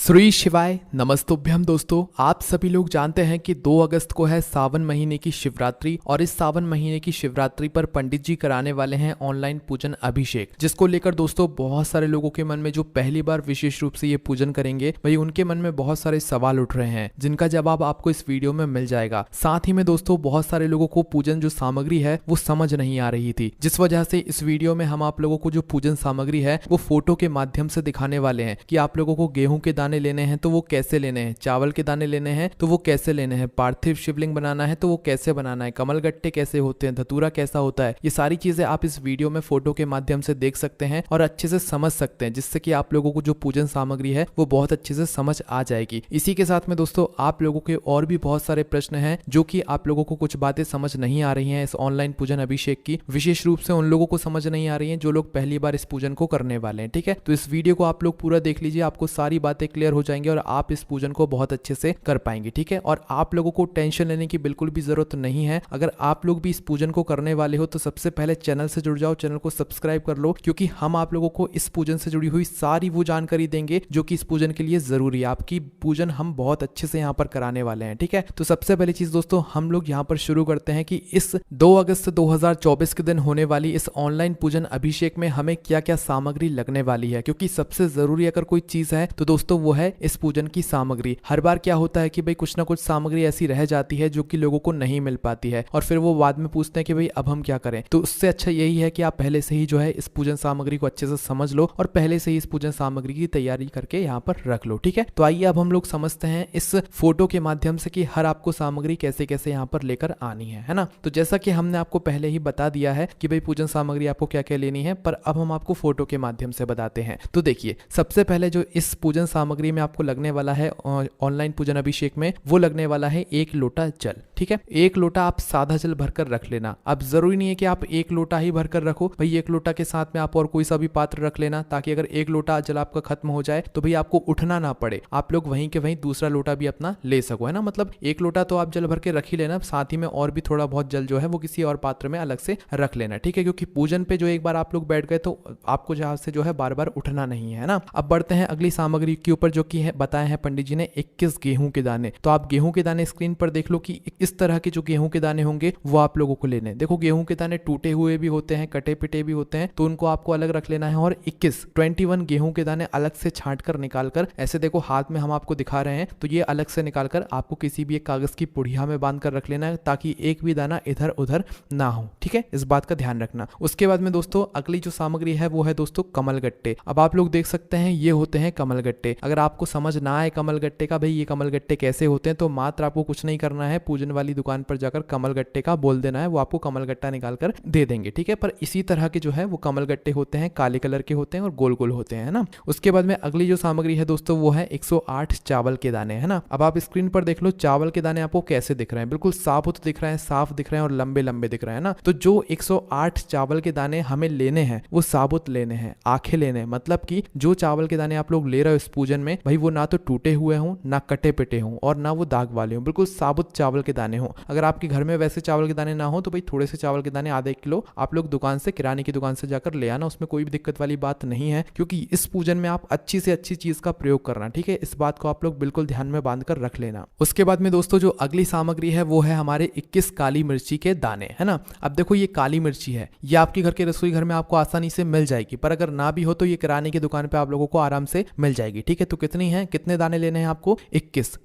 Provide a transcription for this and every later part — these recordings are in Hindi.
श्री शिवाय नमस्तुभ्यम। दोस्तों, आप सभी लोग जानते हैं कि 2 अगस्त को है सावन महीने की शिवरात्रि और इस सावन महीने की शिवरात्रि पर पंडित जी कराने वाले हैं ऑनलाइन पूजन अभिषेक, जिसको लेकर दोस्तों बहुत सारे लोगों के मन में जो पहली बार विशेष रूप से ये पूजन करेंगे वही उनके मन में बहुत सारे सवाल उठ रहे हैं, जिनका जवाब आपको इस वीडियो में मिल जाएगा। साथ ही में दोस्तों बहुत सारे लोगों को पूजन जो सामग्री है वो समझ नहीं आ रही थी, जिस वजह से इस वीडियो में हम आप लोगों को जो पूजन सामग्री है वो फोटो के माध्यम से दिखाने वाले हैं कि आप लोगों को गेहूं के दाने लेने हैं तो वो कैसे लेने हैं, चावल के दाने लेने हैं तो वो कैसे लेने हैं, पार्थिव शिवलिंग बनाना है तो वो कैसे बनाना है, कमल गट्टे कैसे होते हैं, धतूरा कैसा होता है, ये सारी चीजें आप इस वीडियो में फोटो के माध्यम से देख सकते हैं और अच्छे से समझ सकते हैं, जिससे कि आप लोगों को जो पूजन सामग्री है वो बहुत अच्छे से समझ आ जाएगी। इसी के साथ में दोस्तों आप लोगों के और भी बहुत सारे प्रश्न हैं जो कि आप लोगों को कुछ बातें समझ नहीं आ रही हैं इस ऑनलाइन पूजन अभिषेक की, विशेष रूप से उन लोगों को समझ नहीं आ रही है जो लोग पहली बार इस पूजन को करने वाले हैं। ठीक है, तो इस वीडियो को आप लोग पूरा देख लीजिए, आपको सारी बातें क्लियर हो जाएंगी और आप इस पूजन को बहुत अच्छे से कर पाएंगे। ठीक है, और आप लोगों को टेंशन लेने की बिल्कुल भी जरूरत नहीं है। अगर आप लोग भी इस पूजन को करने वाले हो तो सबसे पहले चैनल से जुड़ जाओ, चैनल को सब्सक्राइब कर लो, क्योंकि हम आप लोगों को इस पूजन से जुड़ी हुई सारी वो जानकारी देंगे जो कि इस पूजन के लिए जरूरी है। आपकी पूजन हम बहुत अच्छे से यहाँ पर कराने वाले हैं। ठीक है, तो सबसे पहली चीज दोस्तों हम लोग यहाँ पर शुरू करते हैं कि इस 2 अगस्त 2024 के दिन होने वाली इस ऑनलाइन पूजन अभिषेक में हमें क्या क्या सामग्री लगने वाली है, क्योंकि सबसे जरूरी अगर कोई चीज है तो दोस्तों वो है इस पूजन की सामग्री। हर बार क्या होता है कि भाई कुछ ना कुछ सामग्री ऐसी रह जाती है जो कि लोगों को नहीं मिल पाती है और फिर वो बाद में पूछते हैं कि भाई अब हम क्या करें। तो उससे अच्छा यही है कि आप पहले से ही जो है इस पूजन सामग्री को अच्छे से समझ लो और पहले से ही इस पूजन सामग्री की तैयारी करके यहाँ पर रख लो। ठीक है, तो आइए अब हम लोग समझते हैं इस फोटो के माध्यम से कि हर आपको सामग्री कैसे कैसे यहाँ पर लेकर आनी है ना। तो जैसा कि हमने आपको पहले ही बता दिया है कि भाई पूजन सामग्री आपको क्या क्या लेनी है, पर अब हम आपको फोटो के माध्यम से बताते हैं। तो देखिए, सबसे पहले जो इस पूजन सामग्री में आपको लगने वाला है ऑनलाइन पूजन अभिषेक में, वो लगने वाला है 1 लोटा जल। ठीक है, 1 लोटा आप सादा जल भरकर रख लेना। अब जरूरी नहीं है कि आप 1 लोटा ही भरकर रखो, भाई 1 लोटा के साथ में आप और कोई सा भी पात्र रख लेना, ताकि अगर 1 लोटा जल आपका खत्म हो जाए तो भाई आपको उठना ना पड़े, आप लोग वहीं के वहीं दूसरा लोटा भी अपना ले सको, है ना। मतलब 1 लोटा तो आप जल भर के रख ही लेना, साथ ही में और भी थोड़ा बहुत जल जो है वो किसी और पात्र में अलग से रख लेना। ठीक है, क्योंकि पूजन पे जो एक बार आप लोग बैठ गए तो आपको जहां से जो है बार बार उठना नहीं है ना। अब बढ़ते हैं अगली सामग्री के ऊपर, जो कि है बताए हैं पंडित जी ने 21 गेहूं के दाने। तो आप गेहूं के दाने स्क्रीन पर देख लो कि इस तरह के जो गेहूं के दाने होंगे वो आप लोगों को लेने। देखो, गेहूं के दाने टूटे हुए भी होते हैं, कटे पिटे भी होते हैं, तो उनको आपको अलग रख लेना है। और 21 गेहूं के दाने अलग से छांट कर निकाल कर, ऐसे देखो हाथ में हम आपको दिखा रहे हैं, तो ये अलग से निकाल कर आपको किसी भी एक कागज की पुड़िया में बांध कर रख लेना है, ताकि एक भी दाना इधर उधर ना हो। ठीक है, इस बात का ध्यान रखना। उसके बाद में दोस्तों अगली जो सामग्री है वो है दोस्तों कमल गट्टे। अब आप लोग देख सकते हैं ये होते हैं कमल गट्टे। अगर आपको समझ ना आए कमल गट्टे का भाई ये कमल गट्टे कैसे होते हैं, तो मात्र आपको कुछ नहीं करना है, पूजन वाली दुकान पर जाकर कमल गट्टे का बोल देना है, वो आपको कमल गट्टा निकाल कर दे देंगे। ठीक है, पर इसी तरह के जो है वो कमल गट्टे होते हैं, काले कलर के होते हैं और गोल गोल होते हैं ना। उसके बाद में अगली जो सामग्री है दोस्तों वो है 108 चावल के दाने, है ना। अब आप स्क्रीन पर देख लो चावल के दाने आपको कैसे दिख रहे हैं, बिल्कुल साबुत दिख रहे हैं, साफ दिख रहे हैं और लंबे लंबे दिख रहे हैं ना। तो जो 108 चावल के दाने हमें लेने हैं वो साबुत लेने हैं, आंखें लेने हैं। मतलब कि जो चावल के दाने आप लोग ले रहे हो इस पूजन में, भाई वो ना तो टूटे हुए हों, ना कटे पिटे हों और ना वो दाग वाले हों, बिल्कुल साबुत चावल के दाने हों। अगर आपके घर में वैसे चावल के दाने ना हो तो भाई थोड़े से चावल के दाने आधे 1 किलो आप लोग दुकान से, किराने की दुकान से जाकर ले आना, उसमें कोई भी दिक्कत वाली बात नहीं है, क्योंकि इस पूजन में आप अच्छी से अच्छी चीज का प्रयोग करना। ठीक है, इस बात को आप लोग बिल्कुल ध्यान में बांध कर रख लेना। उसके बाद में दोस्तों जो अगली सामग्री है वो है हमारे 21 काली मिर्ची के दाने, है ना। अब देखो ये काली मिर्ची है, ये आपके घर के रसोई घर में आपको आसानी से मिल जाएगी, पर अगर ना भी हो तो ये किराने की दुकान पे आप लोगों को आराम से मिल जाएगी। ठीक है, तो कितनी है, कितने दाने लेने हैं आपको, 21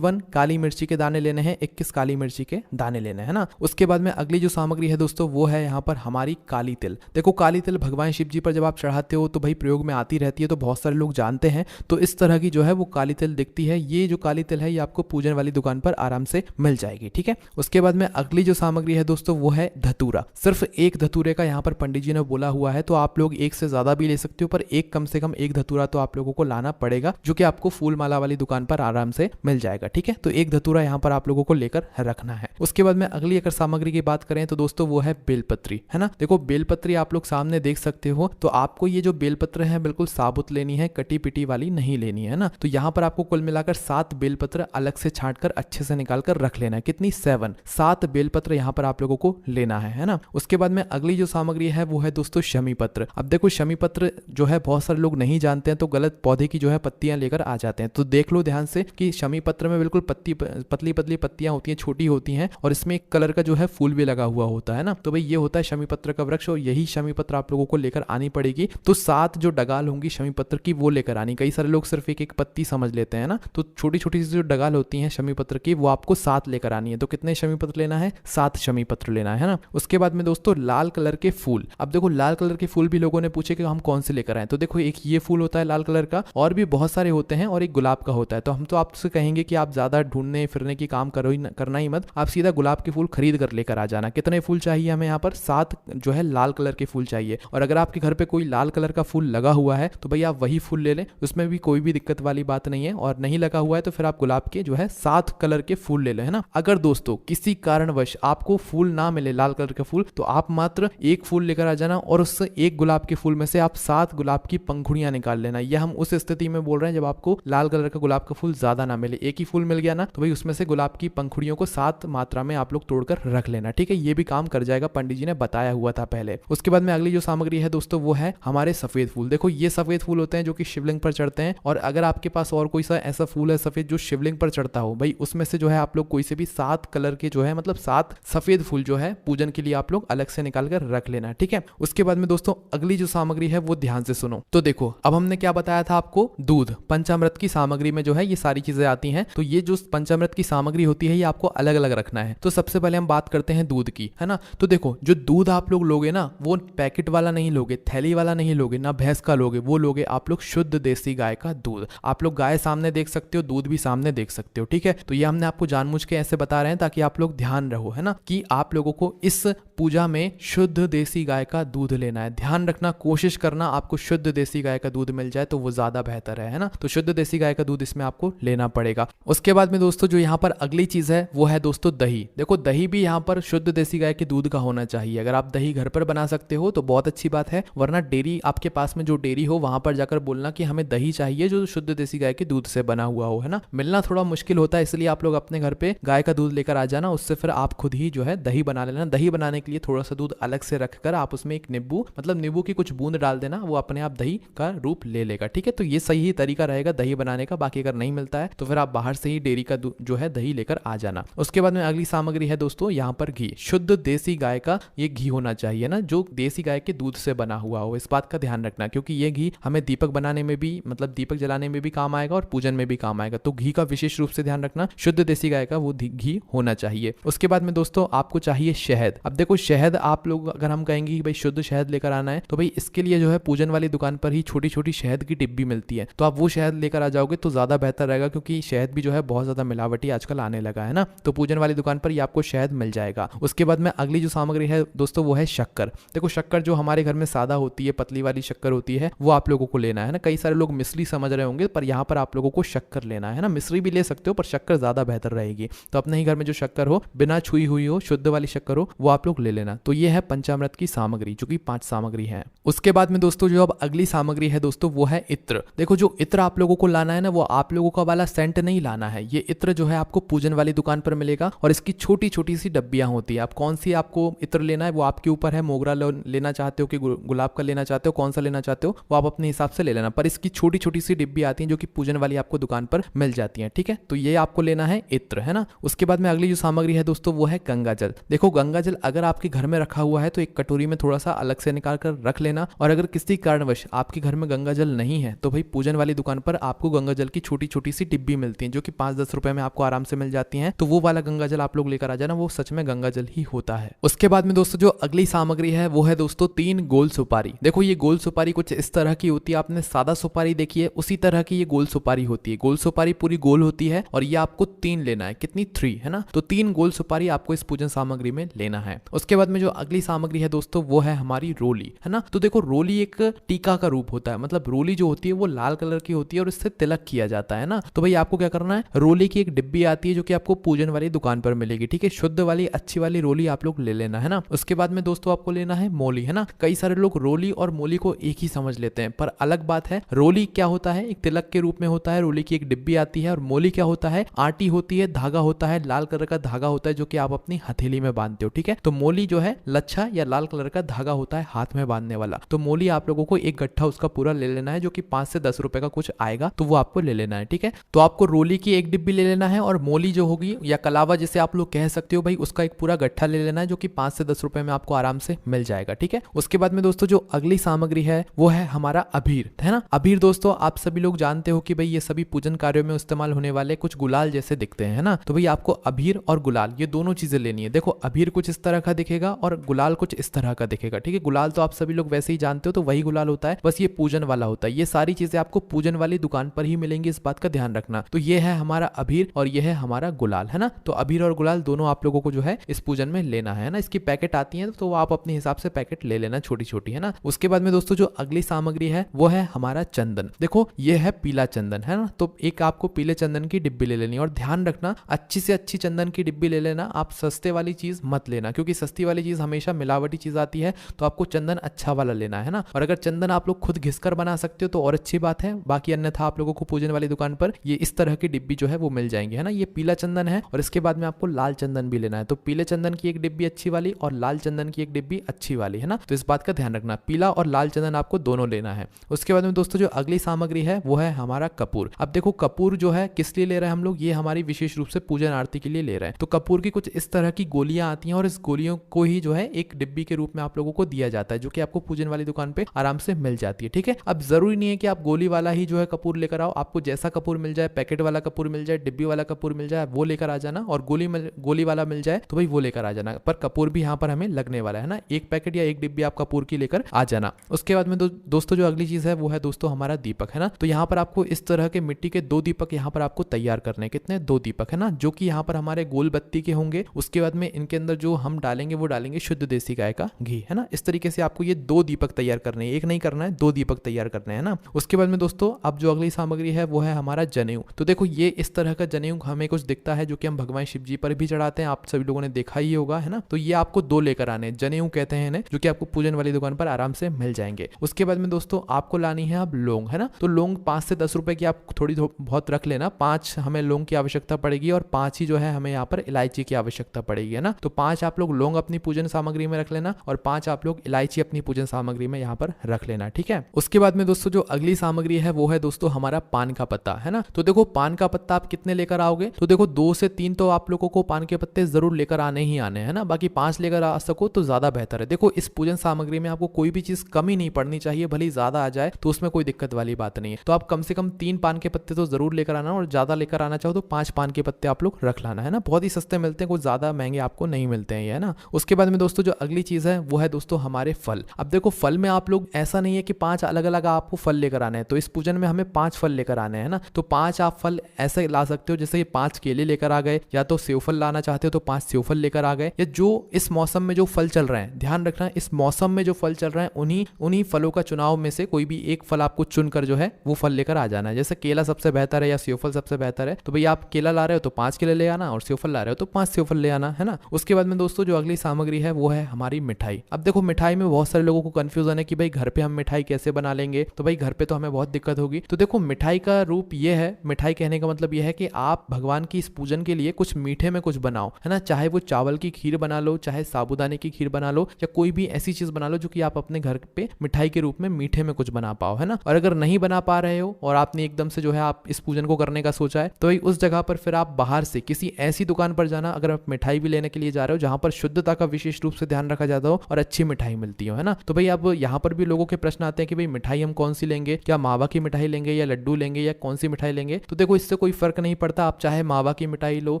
काली मिर्ची के दाने लेने हैं, 21 काली मिर्ची के दाने लेने हैं ना। उसके बाद में अगली जो सामग्री है दोस्तों वो है यहाँ पर हमारी काली तिल। देखो काली तिल भगवान शिव जी पर जब आप चढ़ाते हो तो भाई प्रयोग में आती रहती है, तो बहुत सारे लोग जानते हैं। तो इस तरह की जो है वो काली तिल दिखती है। ये जो काली तिल है ये आपको पूजन वाली दुकान पर आराम से मिल जाएगी। ठीक है, उसके बाद में अगली जो सामग्री है दोस्तों वो है धतूरा। सिर्फ 1 धतूरे का यहाँ पर पंडित जी ने बोला हुआ है, तो आप लोग 1 से ज्यादा भी ले सकते हो, पर कम से कम 1 धतूरा तो आप लोगों को लाना पड़ेगा, जो कि आपको फूल माला वाली दुकान पर आराम से मिल जाएगा। ठीक है, तो 1 धतूरा यहाँ पर आप लोगों को लेकर रखना है। उसके बाद में अगली अगर सामग्री की बात करें तो दोस्तों वो है बेलपत्री, है ना। देखो बेलपत्री आप लोग सामने देख सकते हो, तो आपको ये जो बेलपत्र है बिल्कुल साबुत लेनी है, कटी पिटी वाली नहीं लेनी है ना। तो यहाँ पर आपको कुल मिलाकर 7 बेलपत्र अलग से छांट कर अच्छे से निकाल कर रख लेना है। कितनी 7 बेलपत्र यहाँ पर आप लोगों को लेना है ना। उसके बाद में अगली जो सामग्री है वो है दोस्तों शमी पत्र। अब देखो शमी पत्र जो है बहुत सारे लोग नहीं जानते हैं, तो गलत पौधे की जो है पत्ती पत्तियां लेकर आ जाते हैं। तो देख लो ध्यान से कि शमी पत्र में बिल्कुल पतली पतली पत्तियां होती हैं, छोटी होती हैं, और इसमें एक कलर का जो है फूल भी लगा हुआ होता है ना। तो भाई ये होता है शमी पत्र का वृक्ष, और यही शमी पत्र आप लोगों को लेकर आनी पड़ेगी। तो 7 जो डगाल होंगी शमी पत्र की वो लेकर आनी। कई सारे लोग सिर्फ एक एक पत्ती समझ लेते हैं ना, तो छोटी छोटी सी जो डगाल होती हैं शमी पत्र की वो आपको 7 लेकर आनी है। तो कितने शमी पत्र लेना है? 7 शमी पत्र लेना है ना। उसके बाद में दोस्तों लाल कलर के फूल। अब देखो लाल कलर के फूल भी लोगों ने पूछे कि हम कौन से लेकर आए। तो देखो एक ये फूल होता है लाल कलर का, और भी बहुत सारे होते हैं, और एक गुलाब का होता है। तो हम तो आपसे कहेंगे कि आप ज्यादा ढूंढने फिरने की काम करना ही मत, आप सीधा गुलाब के फूल खरीद कर लेकर आ जाना। कितने फूल चाहिए हमें यहाँ पर? 7 जो है लाल कलर के फूल चाहिए। और अगर आपके घर पे कोई लाल कलर का फूल लगा हुआ है तो भाई आप वही फूल ले लें, उसमें भी कोई भी दिक्कत वाली बात नहीं है। और नहीं लगा हुआ है तो फिर आप गुलाब के जो है 7 कलर के फूल ले लें, है ना। अगर दोस्तों किसी कारणवश आपको फूल ना मिले लाल कलर के फूल, तो आप मात्र एक फूल लेकर आ जाना, और उस एक गुलाब के फूल में से आप 7 गुलाब की पंखुड़ियां निकाल लेना। यह हम उस स्थिति में बोल रहे हैं जब आपको लाल कलर का गुलाब का फूल ज्यादा ना मिले। एक ही फूल मिल गया ना, तो भाई उसमें से गुलाब की पंखुड़ियों को 7 मात्रा में आप लोग तोड़कर रख लेना, ठीक है। ये भी काम कर जाएगा, पंडित जी ने बताया हुआ था पहले। उसके बाद में अगली जो सामग्री है दोस्तों वो है हमारे सफेद फूल। देखो ये सफेद फूल होते हैं जो कि शिवलिंग पर चढ़ते हैं, और अगर आपके पास और कोई सा ऐसा फूल है सफेद जो शिवलिंग पर चढ़ता हो, भाई उसमें से जो है आप लोग कोई से भी 7 कलर के जो है मतलब 7 सफेद फूल जो है पूजन के लिए आप लोग अलग से निकाल कर रख लेना, ठीक है। उसके बाद में दोस्तों अगली जो सामग्री है वो ध्यान से सुनो। तो देखो अब हमने क्या बताया था आपको, दूध। पंचामृत की सामग्री में जो है ये सारी चीजें आती हैं। तो ये जो पंचामृत की सामग्री होती है ये आपको अलग अलग रखना है। तो सबसे पहले हम बात करते हैं दूध की, है ना। तो देखो जो दूध आप लोग लोगे ना वो पैकेट वाला नहीं लोगे, थैली वाला नहीं लोगे, ना भैंस का लोगे, वो लोगे आप लोग शुद्ध देसी गाय का दूध। आप लोग गाय सामने देख सकते हो, दूध भी सामने देख सकते हो, ठीक है। तो ये हमने आपको जानबूझ के ऐसे बता रहे हैं ताकि आप लोग ध्यान रहो, है ना, कि आप लोगों को इस पूजा में शुद्ध देसी गाय का दूध लेना है। ध्यान रखना, कोशिश करना आपको शुद्ध देसी गाय का दूध मिल जाए तो वो ज्यादा बेहतर है ना। तो शुद्ध देसी गाय का दूध इसमें आपको लेना पड़ेगा। उसके बाद में दोस्तों जो यहाँ पर अगली चीज है वो है दोस्तों दही। देखो दही भी यहाँ पर शुद्ध देसी गाय के दूध का होना चाहिए। अगर आप दही घर पर बना सकते हो तो बहुत अच्छी बात है, वरना डेयरी आपके पास में जो डेयरी हो वहां पर जाकर बोलना कि हमें दही चाहिए जो शुद्ध देसी गाय के दूध से बना हुआ हो, है ना। मिलना थोड़ा मुश्किल होता है, इसलिए आप लोग अपने घर पे गाय का दूध लेकर आ जाना, उससे फिर आप खुद ही जो है दही बना लेना। दही बनाने के लिए थोड़ा सा दूध अलग से रखकर आप उसमें एक नींबू मतलब नींबू की कुछ बूंद डाल देना, वो अपने आप दही का रूप ले लेगा, ठीक है। तो ये सही तरीका रहेगा दही बनाने का। बाकी अगर नहीं मिलता है तो फिर आप बाहर से ही डेयरी का जो है दही लेकर आ जाना। उसके बाद में अगली सामग्री है दोस्तों यहाँ पर घी। शुद्ध देसी गाय का ये घी होना चाहिए ना, जो देसी गाय के दूध से बना हुआ हो। इस बात का ध्यान रखना, क्योंकि ये घी हमें दीपक बनाने में भी मतलब दीपक जलाने में भी काम आएगा और पूजन में भी काम आएगा। तो घी का विशेष रूप से ध्यान रखना, शुद्ध देसी गाय का वो घी होना चाहिए। उसके बाद में दोस्तों आपको चाहिए शहद। अब देखो शहद आप लोग अगर हम कहेंगे कि भाई शुद्ध शहद लेकर आना है तो भाई इसके लिए जो है पूजन वाली दुकान पर ही छोटी छोटी शहद की डिब्बी मिलती है, तो आप वो शहद लेकर आ जाओगे तो ज्यादा बेहतर रहेगा, क्योंकि शहद भी जो है बहुत ज्यादा मिलावटी आजकल आने लगा है ना। तो पूजन वाली दुकान पर ही आपको शहद मिल जाएगा। उसके बाद में अगली जो सामग्री है दोस्तों वो है शक्कर। देखो शक्कर जो हमारे घर में सादा होती है, पतली वाली शक्कर होती है, वो आप लोगों को लेना है ना। कई सारे लोग मिश्री समझ रहे होंगे, पर यहाँ पर आप लोगों को शक्कर लेना है ना। मिश्री भी ले सकते हो पर शक्कर ज्यादा बेहतर रहेगी। तो अपने ही घर में जो शक्कर हो, बिना छुई हुई हो, शुद्ध वाली शक्कर हो, वो आप लोग ले लेना। तो ये है पंचामृत की सामग्री जो कि 5 सामग्री है। उसके बाद में दोस्तों जो अब अगली सामग्री है दोस्तों वो है इत्र। देखो जो इत्र आप लोगों को लाना है ना, वो आप लोगों का वाला सेंट नहीं लाना है। ये इत्र जो है आपको पूजन वाली दुकान पर मिलेगा, और इसकी छोटी छोटी सी डब्बियां होती है। आप कौन सी आपको इत्र लेना है वो आपके ऊपर है। मोगरा लेना चाहते हो कि गुलाब का लेना चाहते हो, कौन सा लेना चाहते हो वो आप अपने हिसाब से ले लेना। पर इसकी छोटी छोटी सी डिब्बी आती है जो कि पूजन वाली आपको दुकान पर मिल जाती है, ठीक है। तो ये आपको लेना है इत्र, है ना। उसके बाद में अगली जो सामग्री है दोस्तों वो है गंगा जल। देखो गंगा जल अगर आपके घर में रखा हुआ है तो एक कटोरी में थोड़ा सा अलग से निकाल कर रख लेना, और अगर किसी कारणवश आपके घर में गंगा जल नहीं है तो भाई पूजन वाली दुकान पर आपको गंगा जल की छोटी छोटी सी डिब्बी मिलती है जो कि 5-10 रुपए में आपको आराम से मिल जाती हैं। तो वो वाला गंगा जल आप लोग लेकर आ जाना, वो सच में गंगा जल ही होता है। उसके बाद में दोस्तों जो अगली सामग्री है वो है दोस्तों 3 गोल सुपारी। देखो ये गोल सुपारी कुछ इस तरह की होती है, आपने सादा सुपारी देखी है उसी तरह की ये गोल सुपारी होती है। गोल सुपारी पूरी गोल होती है और ये आपको 3 लेना है। कितनी? 3, है ना। तो 3 गोल सुपारी आपको इस पूजन सामग्री में लेना है। उसके बाद में जो अगली सामग्री है दोस्तों वो है हमारी रोली, है ना। तो देखो रोली एक टीका का रूप होता है, मतलब रोली जो होती है वो लाल कलर की होती है और इससे तिलक किया जाता है ना। तो भाई आपको क्या करना है, रोली की एक डिब्बी आती है जो कि आपको पूजन वाली दुकान पर मिलेगी, ठीक है। शुद्ध वाली अच्छी वाली रोली आप लोग ले लेना, है ना। उसके बाद में दोस्तों आपको लेना है मोली, है ना। कई सारे लोग रोली और मोली को एक ही समझ लेते हैं, पर अलग बात है। रोली क्या होता है, एक तिलक के रूप में होता है, रोली की एक डिब्बी आती है। और मोली क्या होता है, आटी होती है, धागा होता है, लाल कलर का धागा होता है जो कि आप अपनी हथेली में बांधते हो, ठीक है। तो मोली जो है लच्छा या लाल कलर का धागा होता है हाथ में बांधने वाला। तो मोली आप लोगों को एक गट्ठा उसका पूरा ले लेना है जो कि 5 से 10 रुपए का का कुछ आएगा तो वो आपको ले लेना है। ठीक है, तो आपको रोली की एक डिब्बी ले लेना है और मोली जो होगी या कलावा जिसे आप लोग कह सकते हो भाई, उसका एक पूरा गट्ठा ले लेना है जो कि 5 से 10 रुपए में आपको आराम से मिल जाएगा। ठीक है, उसके बाद में दोस्तों जो अगली सामग्री है वो है हमारा अबीर, है ना। अबीर दोस्तों आप सभी लोग जानते हो कि भाई ये सभी पूजन कार्यों में इस्तेमाल होने वाले कुछ गुलाल जैसे दिखते हैं, है ना। तो भाई आपको अबीर और गुलाल ये दोनों चीजें लेनी है। देखो अबीर कुछ इस तरह का दिखेगा और गुलाल कुछ इस तरह का दिखेगा। ठीक है, गुलाल तो आप सभी लोग वैसे ही जानते हो, तो वही गुलाल होता है, बस ये पूजन वाला होता है। ये सारी चीजें आपको पूजन वाली दुकान पर ही मिलेंगी, इस बात का ध्यान रखना। तो ये है हमारा अबीर और ये है हमारा गुलाल, है ना। तो अबीर और गुलाल दोनों आप लोगों को जो है इस पूजन में लेना है ना। इसकी पैकेट आती है तो आप अपने हिसाब से पैकेट ले लेना, छोटी छोटी, है ना। उसके बाद में दोस्तों जो अगली सामग्री है वो है हमारा चंदन। देखो ये है पीला चंदन, है ना। तो एक आपको पीले चंदन की डिब्बी ले लेनी है और ध्यान रखना अच्छी से अच्छी चंदन की डिब्बी ले लेना। आप सस्ते वाली चीज मत लेना, क्योंकि सस्ती वाली चीज हमेशा मिलावटी चीज आती है। तो आपको चंदन अच्छा वाला लेना है ना। और अगर चंदन आप लोग खुद घिसकर बना सकते हो तो और अच्छी बात है, बाकी अन्यथा आप लोगों को पूजन वाली दुकान पर ये इस तरह की डिब्बी जो है वो मिल जाएंगे, है ना। ये पीला चंदन है और इसके बाद में आपको लाल चंदन भी लेना है। तो पीले चंदन की एक डिब्बी अच्छी वाली और लाल चंदन की एक डिब्बी अच्छी वाली, है ना। तो इस बात का ध्यान रखना, पीला और लाल चंदन आपको दोनों लेना है। उसके बाद में दोस्तों जो अगली सामग्री है वो है हमारा कपूर। अब देखो कपूर जो है किस लिए ले रहे हैं हम लोग, ये हमारी विशेष रूप से पूजन आरती के लिए ले रहे हैं। तो कपूर की कुछ इस तरह की गोलियां आती हैं और इस गोलियों को ही जो है एक डिब्बी के रूप में आप लोगों को दिया जाता है, जो कि आपको पूजन वाली दुकान पे आराम से मिल जाती है। ठीक है, अब जरूरी नहीं है कि आप गोली वाला ही जो है कपूर लेकर आओ, आपको जैसा कपूर मिल जाए, पैकेट वाला कपूर मिल जाए, डिब्बी वाला कपूर मिल जाए, वो लेकर आ जाना। और गोली वाला मिल जाए तो भाई वो लेकर आ जाना, पर कपूर भी यहाँ पर हमें लगने वाला है ना। एक पैकेट या एक डिब्बी आप कपूर की लेकर आ जाना। उसके बाद में दोस्तों जो अगली चीज है वो है दोस्तों हमारा दीपक, है ना। तो यहाँ पर आपको इस तरह के मिट्टी के 2 दीपक यहाँ पर आपको तैयार करने हैं। कितने? 2 दीपक, है ना, जो कि यहाँ पर हमारे गोल बत्ती के होंगे। उसके बाद में इनके अंदर जो हम डालेंगे वो डालेंगे शुद्ध देसी गाय का घी, है ना। इस तरीके से आपको ये 2 दीपक तैयार करने हैं, एक नहीं करना है, 2 दीपक तैयार करने हैं ना। उसके बाद में दोस्तों अब जो अगली सामग्री है वो है हमारा जनेऊ। तो देखो ये इस तरह का जनेऊ हमें कुछ दिखता है, जो कि हम भगवान शिव जी पर भी चढ़ाते हैं, आप सभी लोगों ने देखा ही होगा, है ना। तो ये आपको 2 लेकर आने, जनेऊ कहते हैं इन्हें, जो कि आपको पूजन वाली दुकान पर आराम से मिल जाएंगे। उसके बाद में दोस्तों आपको लानी है अब लौंग, है ना। तो लौंग 5 से 10 रुपए की आप थोड़ी बहुत रख लेना। 5 हमें लौंग की आवश्यकता पड़ेगी और 5 ही जो है हमें यहाँ पर इलायची की आवश्यकता पड़ेगी, है ना। तो 5 आप लोग लौंग अपनी पूजन सामग्री में रख लेना और 5 आप लोग इलायची अपनी पूजन सामग्री में यहाँ पर रख लेना, ठीक है। उसके बाद में दोस्तों जो अगली सामग्री है वो है दोस्तों हमारा पान का पत्ता, है ना। तो देखो पान का पत्ता आप कितने लेकर आओगे, तो देखो 2 से 3 तो आप लोगों को पान के पत्ते जरूर लेकर आने ही आने हैं ना, बाकी 5 लेकर आ सको तो ज्यादा बेहतर है। देखो इस पूजन सामग्री में आपको कोई भी चीज कमी नहीं पड़नी चाहिए, भले ही ज्यादा आ जाए तो उसमें कोई दिक्कत वाली बात नहीं है। तो आप कम से कम 3 पान के पत्ते तो जरूर लेकर आना और ज्यादा लेकर आना चाहो तो 5 पान के पत्ते आप लोग रख लाना, है ना। बहुत ही सस्ते मिलते हैं, कुछ ज्यादा महंगे आपको नहीं मिलते हैं ये, है ना। उसके बाद में दोस्तों जो अगली चीज है वो है दोस्तों हमारे फल। अब देखो फल में आप लोग ऐसा नहीं है कि 5 अलग अलग आपको फल लेकर आने हैं, तो इस पूजन में हमें 5 फल लेकर आने हैं ना। तो 5 आप फल ऐसे ला सकते हो, जैसे 5 केले लेकर आ गए, या तो सेव फल लाना चाहते हो तो 5 सेव फल लेकर आ गए, या जो इस मौसम में जो फल चल रहे हैं, ध्यान रखना इस मौसम में जो फल चल रहे हैं उन्हीं फलों का चुनाव में से कोई भी एक फल आपको चुनकर जो है वो फल लेकर आ जाना है। जैसे केला सबसे बेहतर है या सेव फल सबसे बेहतर है, तो भाई आप केला ला रहे हो तो 5 केले ले आना और सेव फल ला रहे हो तो 5 सेव फल ले आना, है ना। उसके बाद में दोस्तों जो अगली सामग्री है वो है हमारी मिठाई। अब देखो मिठाई में बहुत सारे लोगों को कंफ्यूजन है कि भाई घर पे हम मिठाई कैसे बना लेंगे, तो भाई घर पे तो हमें बहुत दिक्कत होगी। तो देखो मिठाई का रूप ये है, मिठाई कहने का मतलब ये है कि आप भगवान की इस पूजन के लिए कुछ मीठे में कुछ बनाओ, है ना। चाहे वो चावल की खीर बना लो, चाहे साबूदाने की खीर बना लो, या कोई भी ऐसी चीज बना लो जो कि आप अपने घर पे मिठाई के रूप में मीठे में कुछ बना पाओ, है ना। और अगर नहीं बना पा रहे हो और आपने एकदम से जो है आप इस पूजन को करने का सोचा है, तो भाई उस जगह पर फिर आप बाहर से किसी ऐसी दुकान पर जाना, अगर आप मिठाई भी लेने के लिए जा रहे हो जहां पर शुद्धता का विशेष रूप से ध्यान रखा जाता हो और अच्छी मिठाई मिलती हो, है ना। तो भाई अब यहाँ पर भी लोगों के प्रश्न आते हैं कि भाई मिठाई हम कौन सी लेंगे, क्या मावा की मिठाई लेंगे या लड्डू लेंगे या कौन सी मिठाई लेंगे। तो देखो इससे कोई फर्क नहीं पड़ता, आप चाहे मावा की मिठाई लो,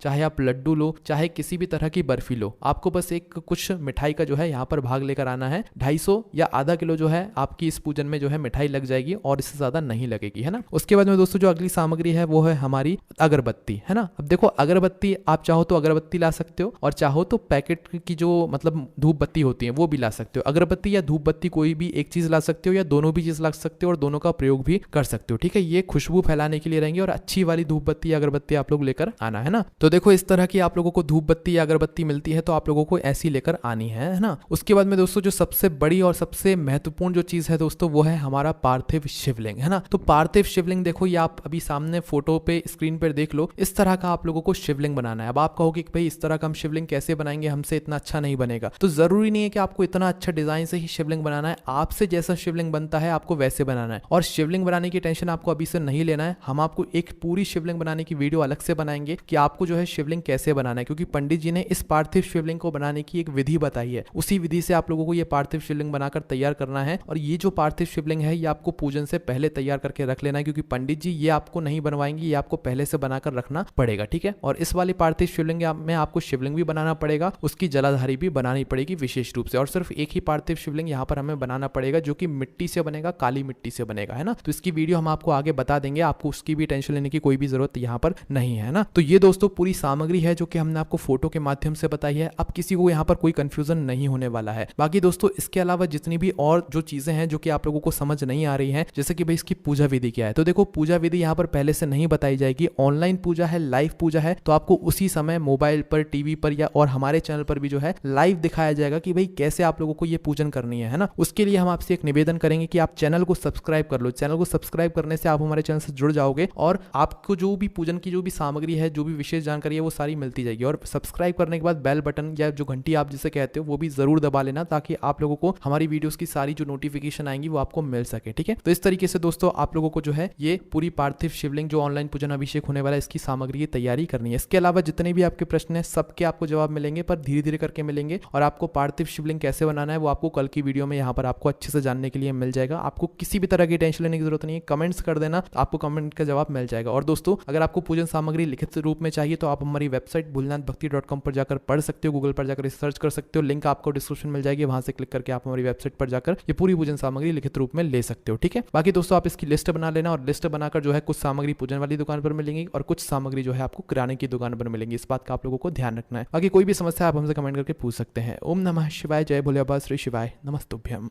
चाहे आप लड्डू लो, चाहे किसी भी तरह की बर्फी लो, आपको बस एक कुछ मिठाई का जो है यहाँ पर भाग लेकर आना है। 250 या आधा किलो जो है आपकी इस पूजन में जो है मिठाई लग जाएगी और इससे ज्यादा नहीं लगेगी, है ना। उसके बाद में दोस्तों जो अगली सामग्री है वो है हमारी अगरबत्ती, है ना। अब देखो अगरबत्ती आप चाहो तो अगरबत्ती ला सकते हो और चाहो तो पैकेट की जो मतलब धूप बत्ती होती है वो भी ला सकते हो। अगरबत्ती या धूप बत्ती कोई भी एक चीज ला सकते हो या दोनों भी चीज ला सकते हो और दोनों का प्रयोग भी कर सकते हो, ठीक है। ये खुशबू फैलाने के लिए रहेंगे और अच्छी वाली धूप बत्ती या अगरबत्ती आप लोग लेकर आना, है ना। तो देखो इस तरह की आप लोगों को धूप बत्ती या अगरबत्ती मिलती है तो आप लोगों को ऐसी लेकर आनी है ना। उसके बाद में दोस्तों जो सबसे बड़ी और सबसे महत्वपूर्ण जो चीज है दोस्तों वो है हमारा पार्थिव शिवलिंग, है ना। तो पार्थिव शिवलिंग देखो ये आप अभी सामने फोटो पे स्क्रीन पर देख लो, इस तरह का आप लोगों को शिवलिंग बनाना है। अब आप कहोगे कि भाई इस तरह का हम शिवलिंग कैसे बनाएंगे, हमसे इतना अच्छा नहीं बनेगा। तो जरूरी नहीं है कि आपको इतना अच्छा डिजाइन से ही शिवलिंग बनाना है, आपसे जैसा शिवलिंग बनता है आपको वैसे बनाना है। और शिवलिंग बनाने की टेंशन आपको अभी से नहीं लेना है। हम आपको एक पूरी शिवलिंग बनाने की वीडियो अलग से बनाएंगे कि आपको जो है शिवलिंग कैसे बनाना है, क्योंकि पंडित जी ने इस पार्थिव शिवलिंग को बनाने की एक विधि बताई है। उसी विधि से आप लोगों को ये पार्थिव शिवलिंग बनाकर तैयार करना है। और ये जो पार्थिव शिवलिंग है ये आपको पूजन से पहले तैयार करके रख लेना है, क्योंकि पंडित जी ये आपको नहीं बनवाएंगे, ये आपको पहले से बनाकर रखना पड़ेगा, ठीक है। और इस वाली पार्थिव शिवलिंग में आपको शिवलिंग भी बनाना पड़ेगा, उसकी जलाधारी भी बनानी पड़ेगी विशेष रूप से। और सिर्फ एक ही पार्थिव शिवलिंग यहाँ पर हमें बनाना पड़ेगा जो कि मिट्टी से बनेगा, काली मिट्टी से बनेगा, है ना। तो इसकी वीडियो हम आपको आगे बता देंगे, आपको उसकी भी टेंशन लेने की कोई भी जरूरत यहाँ पर नहीं है ना। तो ये दोस्तों पूरी सामग्री है जो कि हमने आपको फोटो के माध्यम से बताई है। अब किसी को यहाँ पर कोई कंफ्यूजन नहीं होने वाला है। बाकी दोस्तों इसके अलावा जितनी भी और जो चीजें हैं जो कि आप लोगों को समझ नहीं आ रही हैं, जैसे कि भाई इसकी पूजा विधि क्या है, तो देखो पूजा विधि यहाँ पर पहले से नहीं बताई जाएगी। ऑनलाइन पूजा है, लाइव पूजा है, तो आपको उसी समय मोबाइल पर, टीवी पर या और हमारे चैनल पर भी जो है लाइव दिखाया जाएगा कि भाई कैसे आप लोगों को ये पूजन करनी है ना। उसके लिए हम आपसे एक निवेदन करेंगे कि आप चैनल को सब्सक्राइब कर लो। चैनल को सब्सक्राइब करने से आप हमारे चैनल से जुड़ जाओगे और आपको जो भी पूजन की जो भी सामग्री है, जो भी विशेष जानकारी है, वो सारी मिलती जाएगी। और सब्सक्राइब करने के बाद बेल बटन या जो घंटी आप जिसे कहते हो वो भी जरूर दबा लेना, ताकि आप लोगों को हमारी वीडियोस की सारी जो नोटिफिकेशन आएंगी वो आपको मिल सके, ठीक है। तो इस तरीके से दोस्तों आप लोगों को जो है ये पूरी पार्थिव शिवलिंग जो ऑनलाइन पूजन अभिषेक होने वाला है इसकी सामग्री की तैयारी करनी है। इसके अलावा जितने भी आपके प्रश्न हैं सबके आपको जवाब मिलेंगे, पर धीरे धीरे करके मिलेंगे। और आपको पार्थिव शिवलिंग कैसे बनाना है वो आपको कल की वीडियो में यहाँ पर आपको अच्छे से जानने के लिए मिल जाएगा। आपको किसी भी तरह की टेंशन लेने की जरूरत नहीं है, कमेंट्स कर देना, आपको कमेंट का जवाब मिल जाएगा। और दोस्तों अगर आपको पूजन सामग्री लिखित रूप में चाहिए तो आप हमारी वेबसाइट भोलेनाथभक्ति.com पर जाकर पढ़ सकते हो, गूगल पर जाकर सर्च कर सकते हो, लिंक आपको डिस्क्रिप्शन मिल जाएगी, वहां से क्लिक करके आप हमारी वेबसाइट पर जाकर ये पूरी पूजन सामग्री लिखित रूप में ले सकते हो, ठीक है। बाकी दोस्तों आप इसकी लिस्ट बना लेना, और लिस्ट बनाकर जो है कुछ सामग्री पूजन वाली दुकान पर मिलेंगी और कुछ सामग्री जो है आपको किराने की दुकान पर मिलेंगी। इस बात का आप लोगों को ध्यान रखना है। बाकी कोई भी समस्या आप हमसे कमेंट करके पूछ सकते हैं। ओम नमः शिवाय, जय भोले बाबा, श्री शिवाय नमस्तुभ्यम।